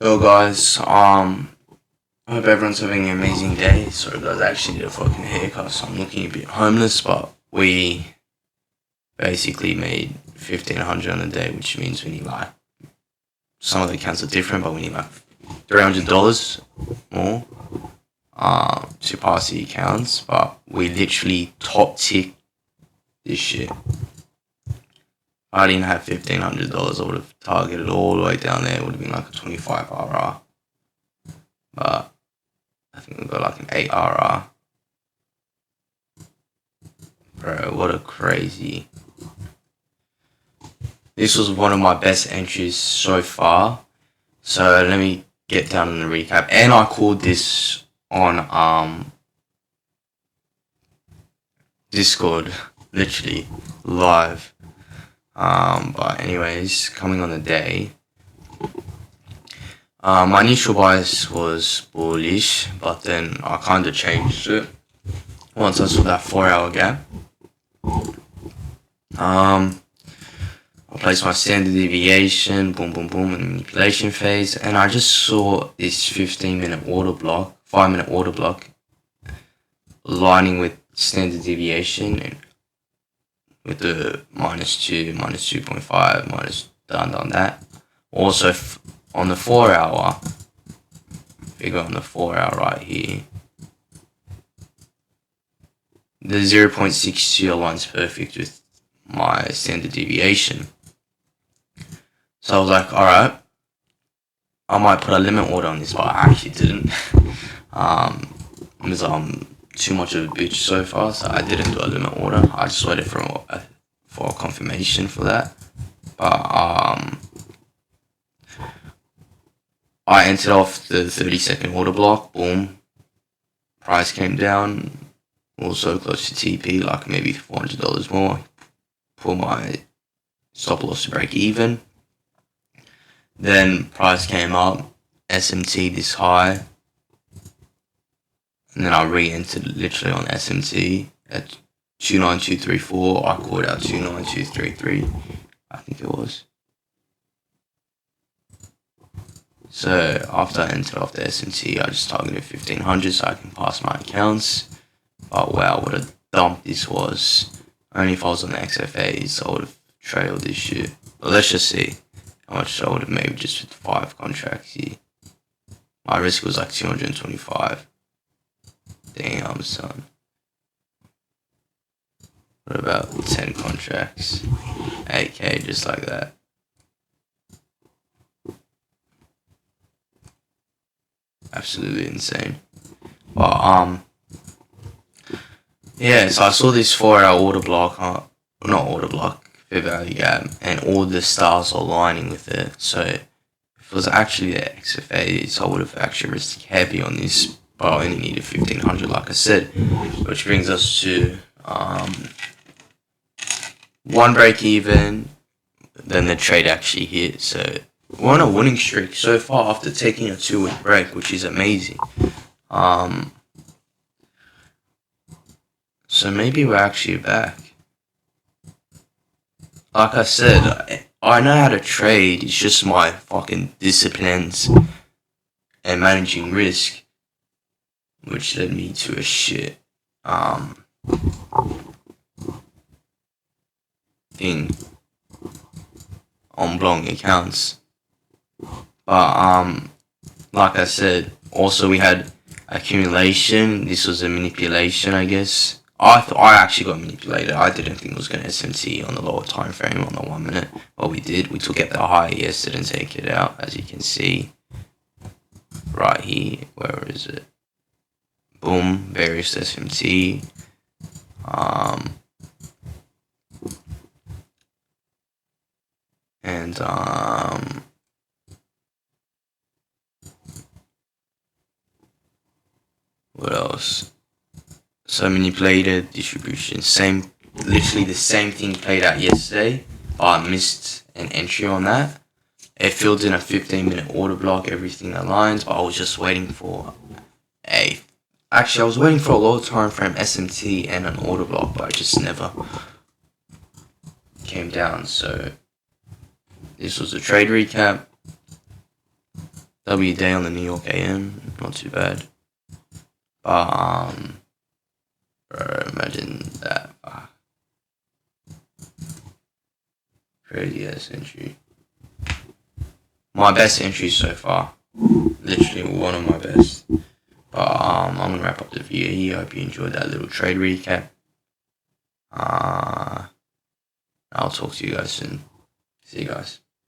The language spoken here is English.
Yo guys, I hope everyone's having an amazing day. Sorry guys, I actually did a fucking haircut, so I'm looking a bit homeless, but we basically made 1,500 on the day, which means we need like, some of the accounts are different, but we need like $300 more, to pass the accounts, but we literally top tick this shit. If I didn't have $1,500, I would have targeted all the way down there. It would have been like a 25 RR. But I think we got like an 8 RR. Bro, what a crazy. This was one of my best entries so far. So let me get down in the recap. And I called this on Discord, literally live. But anyways, coming on the day, my initial bias was bullish, but then I kind of changed it once I saw that 4-hour gap. I placed my standard deviation, boom, boom, boom, in the manipulation phase, and I just saw this 15-minute order block, 5-minute order block, aligning with standard deviation, and with the -2, -2.5, minus done that. Also, on the 4-hour, figure on the 4-hour right here, the 0.62 aligns perfect with my standard deviation. So I was like, alright, I might put a limit order on this, but I actually didn't. Because I'm too much of a bitch so far, so I didn't do a limit order. I just waited for a confirmation for that. But I entered off the 30-second order block, boom. Price came down, also close to TP, like maybe $400 more. Pull my stop loss to break even. Then price came up, SMT this high. And then I re-entered literally on SMT at 29234. I called out 29233, I think it was. So after I entered off the SMT, I just targeted 1,500 so I can pass my accounts. But wow, what a dump this was. Only if I was on the XFAs, I would have trailed this shit. But let's just see how much I would have made just with 5 contracts here. My risk was like 225. Damn, son. What about 10 contracts? 8K, just like that. Absolutely insane. But, yeah, so I saw this 4-hour order block, not order block, fair value gap, and all the stars are aligning with it. So if it was actually the XFAs, I would have actually risked heavy on this, but I only needed 1,500, like I said, which brings us to 1 break even. Then the trade actually hit. So we're on a winning streak so far after taking a 2-week break, which is amazing. So maybe we're actually back. Like I said, I know how to trade. It's just my fucking disciplines and managing risk, which led me to a shit thing on blowing accounts. But like I said, also we had accumulation. This was a manipulation, I guess. I actually got manipulated. I didn't think it was going to SMT on the lower time frame on the 1 minute. Well, we did. We took out the high, yes, didn't take it out, as you can see. Right here. Where is it? Boom. Various SMT. And what else? So manipulated distribution, literally the same thing played out yesterday, but I missed an entry on that. It filled in a 15-minute order block, everything aligns, but I was just waiting for I was waiting for a lower time frame SMT and an order block, but it just never came down. So this was a trade recap. WD on the New York AM, not too bad. Bro, imagine that. Crazy ass entry. My best entry so far. Literally one of my best. But I'm gonna wrap up the video here. Hope you enjoyed that little trade recap. I'll talk to you guys soon. See you guys.